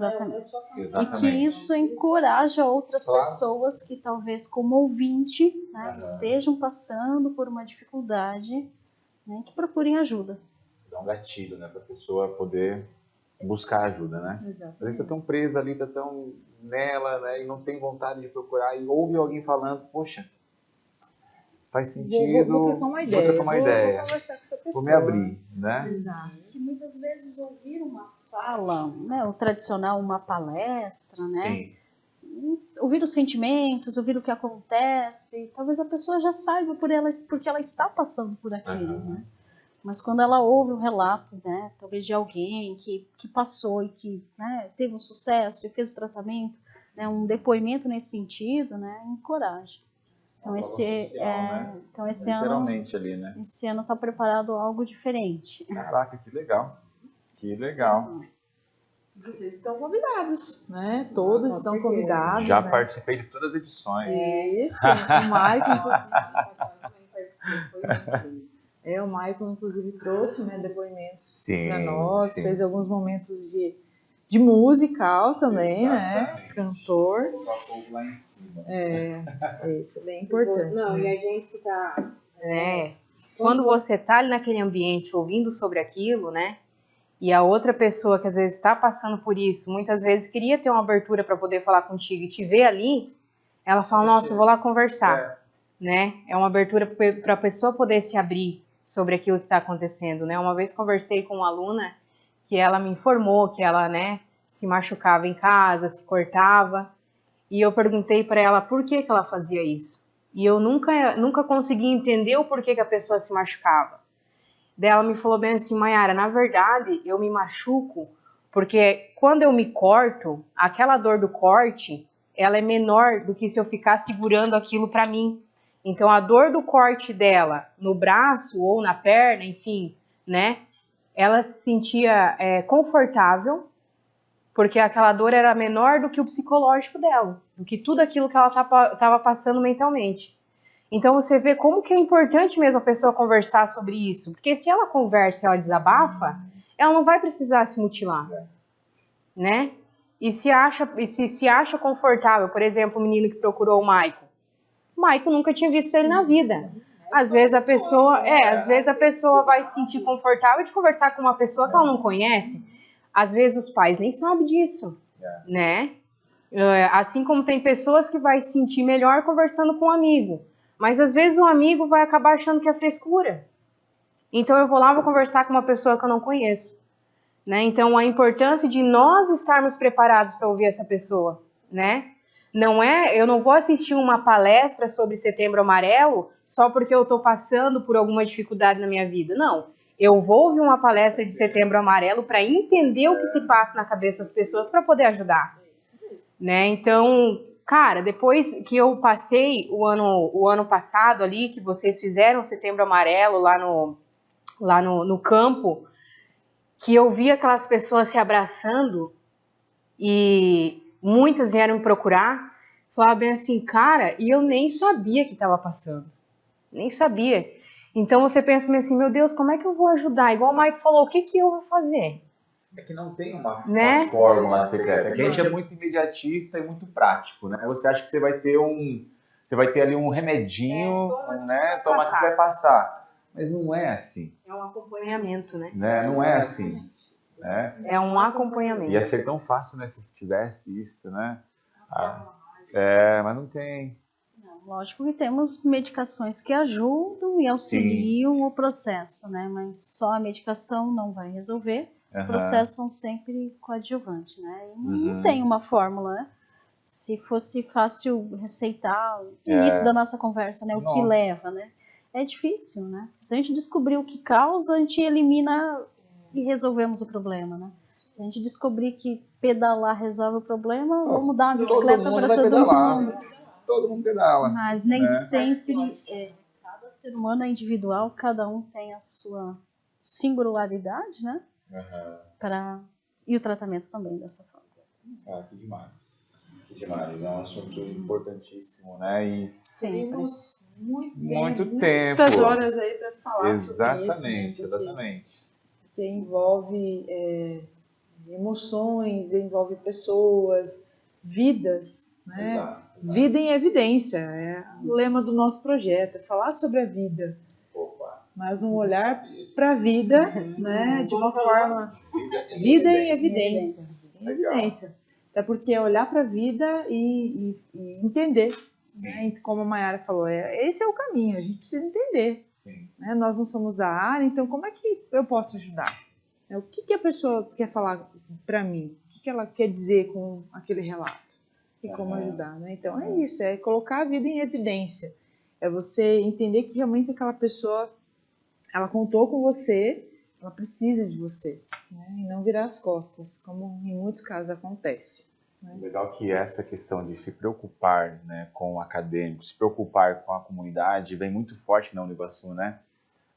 Exatamente. que isso encoraja outras Claro. pessoas que talvez como ouvinte, né, estejam passando por uma dificuldade, né, que procurem ajuda. Dá um gatilho, né, para a pessoa poder buscar ajuda, né? Às vezes você tá tão presa ali, tá tão nela, né, e não tem vontade de procurar, e ouve alguém falando, poxa, faz sentido, Vou trocar uma ideia, vou trocar uma ideia, vou conversar com essa pessoa. vou me abrir, né? Exato. Que muitas vezes ouvir uma fala, né, o tradicional uma palestra, né, Sim, ouvir os sentimentos, ouvir o que acontece, talvez a pessoa já saiba porque ela está passando por aquilo, né? Mas quando ela ouve um relato, né, talvez de alguém que passou e que, né, teve um sucesso e fez o tratamento, né, um depoimento nesse sentido, né, encoraja. Então esse ano, literalmente ali, né? esse ano está preparado algo diferente. Caraca, que legal, que legal. Vocês estão convidados, né? Todos estão convidados. Já né? participei de todas as edições. Isso, o Maicon, inclusive, o Maicon, inclusive, trouxe, né, depoimentos Sim, para nós, sim, fez sim. alguns momentos de musical também, né? Exatamente. Cantor. Colocar fogo lá em cima. Isso é bem importante. Não, né? e a gente fica... Quando você tá ali naquele ambiente ouvindo sobre aquilo, né? E a outra pessoa que às vezes está passando por isso, muitas vezes queria ter uma abertura para poder falar contigo e te ver ali, ela fala, nossa, eu vou lá conversar, né? É uma abertura para a pessoa poder se abrir sobre aquilo que está acontecendo, né? Uma vez conversei com uma aluna que ela me informou que ela, né, se machucava em casa, se cortava, e eu perguntei para ela por que ela fazia isso. E eu nunca consegui entender o porquê que a pessoa se machucava. Daí ela me falou bem assim, Mayara, na verdade eu me machuco porque quando eu me corto, aquela dor do corte, ela é menor do que se eu ficar segurando aquilo para mim. Então a dor do corte dela no braço ou na perna, enfim, né? Ela se sentia confortável porque aquela dor era menor do que o psicológico dela, do que tudo aquilo que ela estava passando mentalmente. Então você vê como que é importante mesmo a pessoa conversar sobre isso, porque se ela conversa, ela desabafa, ela não vai precisar se mutilar, né? E se acha confortável, por exemplo, o menino que procurou o Maicon nunca tinha visto ele na vida. Às vezes a pessoa vai se sentir confortável de conversar com uma pessoa que ela não conhece. Às vezes os pais nem sabem disso, né? Assim como tem pessoas que vai se sentir melhor conversando com um amigo. Mas às vezes o amigo vai acabar achando que é frescura. Então eu vou conversar com uma pessoa que eu não conheço, né? Então a importância de nós estarmos preparados para ouvir essa pessoa, né? Eu não vou assistir uma palestra sobre Setembro Amarelo só porque eu estou passando por alguma dificuldade na minha vida. Não, eu vou ouvir uma palestra de Setembro Amarelo para entender o que se passa na cabeça das pessoas para poder ajudar, né? Então, cara, depois que eu passei o ano passado ali, que vocês fizeram Setembro Amarelo lá no campo, que eu vi aquelas pessoas se abraçando e muitas vieram me procurar, falava bem assim, cara, e eu nem sabia que estava passando, nem sabia. Então você pensa assim, meu Deus, como é que eu vou ajudar? Igual o Mike falou, o que eu vou fazer? É que não tem uma Né? fórmula secreta. É que a gente é muito imediatista e muito prático, né? Você acha que você vai ter ali um remedinho, né? Toma que vai passar. Mas não é assim. É um acompanhamento, né? Não é assim. Né? É um acompanhamento. Ia ser tão fácil, né? Se tivesse isso, né? Mas não tem. Não, lógico que temos medicações que ajudam e auxiliam o processo, né? Mas só a medicação não vai resolver. Aham. Processos são sempre coadjuvantes, né? E não Uhum. tem uma fórmula, né? Se fosse fácil receitar, no início da nossa conversa, né? O que Nossa. leva, né? É difícil, né? Se a gente descobrir o que causa, a gente elimina e resolvemos o problema, né? Se a gente descobrir que pedalar resolve o problema, vamos dar uma bicicleta para todo mundo. Todo mundo pedala. Mas nem É. sempre, cada ser humano é individual, cada um tem a sua singularidade, né? Aham. E o tratamento também dessa forma. Ah, que demais. Que demais. É um assunto importantíssimo, né? E Sempre. Temos muito tempo. muitas horas aí para falar Exatamente, sobre isso, né? exatamente. Porque envolve emoções, envolve pessoas, vidas, né? Exato. Vida em evidência, é o lema do nosso projeto, é falar sobre a vida, Opa. mas um olhar para a vida, né, de uma forma vida em evidência, em evidência. Até porque é olhar para a vida e entender, né? Como a Mayara falou, esse é o caminho, a gente precisa entender. Sim. Né? Nós não somos da área, então como é que eu posso ajudar? O que a pessoa quer falar para mim? O que ela quer dizer com aquele relato? E como ajudar, né? Então é isso, é colocar a vida em evidência. É você entender que realmente aquela pessoa, ela contou com você, ela precisa de você, né? E não virar as costas, como em muitos casos acontece. Legal que essa questão de se preocupar, né, com o acadêmico, se preocupar com a comunidade, vem muito forte na Uniguaçu, né?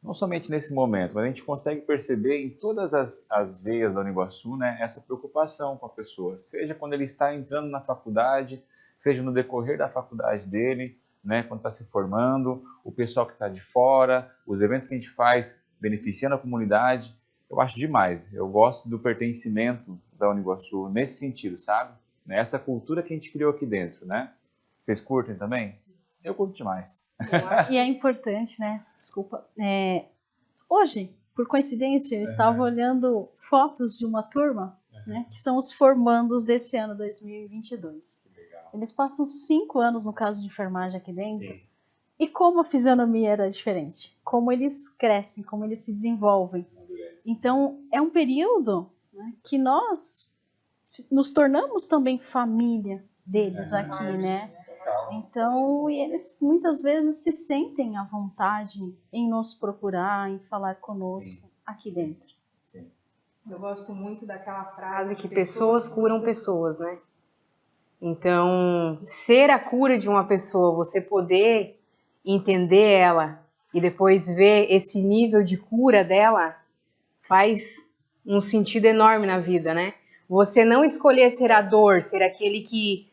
Não somente nesse momento, mas a gente consegue perceber em todas as veias da Uniguaçu, né, essa preocupação com a pessoa, seja quando ele está entrando na faculdade, seja no decorrer da faculdade dele, né, quando está se formando, o pessoal que está de fora, os eventos que a gente faz beneficiando a comunidade. Eu acho demais, eu gosto do pertencimento da Uniguaçu nesse sentido, sabe? Essa cultura que a gente criou aqui dentro, né? Vocês curtem também? Sim. Eu curto demais. E é importante, né? Desculpa. Hoje, por coincidência, eu estava olhando fotos de uma turma, né? Que são os formandos desse ano 2022. Legal. Eles passam 5 anos no caso de enfermagem aqui dentro. Sim. E como a fisionomia era diferente. Como eles crescem, como eles se desenvolvem. Então, é um período, né, que nós nos tornamos também família deles aqui, né? Então, eles muitas vezes se sentem à vontade em nos procurar, em falar conosco aqui dentro. Sim. Eu gosto muito daquela frase que pessoas curam pessoas, né? Então, ser a cura de uma pessoa, você poder entender ela e depois ver esse nível de cura dela, faz um sentido enorme na vida, né? Você não escolher ser a dor, ser aquele que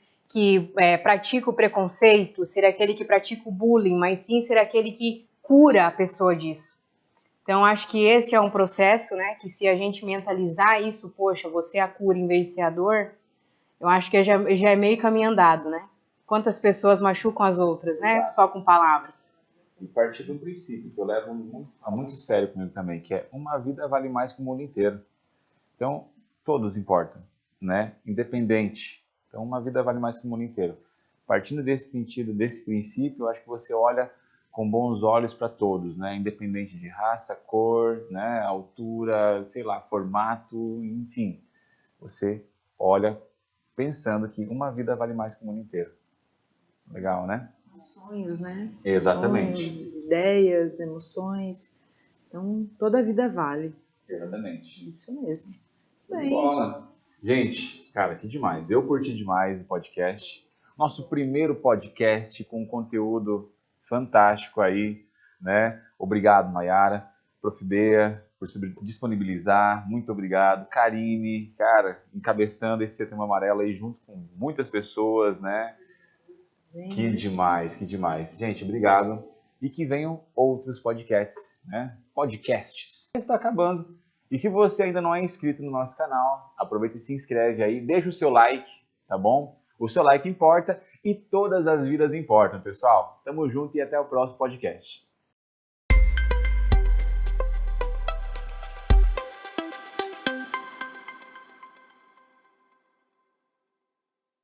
pratica o preconceito, ser aquele que pratica o bullying, mas sim ser aquele que cura a pessoa disso. Então, acho que esse é um processo, né, que se a gente mentalizar isso, poxa, você é a cura em vez de ser a dor, eu acho que já é meio caminho andado, né? Quantas pessoas machucam as outras, né, só com palavras. E partir de um princípio que eu levo muito sério comigo também, que é uma vida vale mais que o mundo inteiro. Então, todos importam, né? Independente. Então, uma vida vale mais que o mundo inteiro. Partindo desse sentido, desse princípio, eu acho que você olha com bons olhos para todos, né? Independente de raça, cor, né? Altura, sei lá, formato, enfim. Você olha pensando que uma vida vale mais que o mundo inteiro. Legal, né? Sonhos, né? Exatamente. Sonhos, ideias, emoções. Então, toda a vida vale. Exatamente. Isso mesmo. Bem. Bola. Gente, cara, que demais. Eu curti demais o podcast. Nosso primeiro podcast com conteúdo fantástico aí, né? Obrigado, Mayara, Prof. Bea, por se disponibilizar. Muito obrigado. Karine, cara, encabeçando esse Setembro Amarelo aí junto com muitas pessoas, né? Que demais, que demais. Gente, obrigado. E que venham outros podcasts, né? Podcasts. Está acabando. E se você ainda não é inscrito no nosso canal, aproveita e se inscreve aí, deixa o seu like, tá bom? O seu like importa e todas as vidas importam, pessoal. Tamo junto e até o próximo podcast.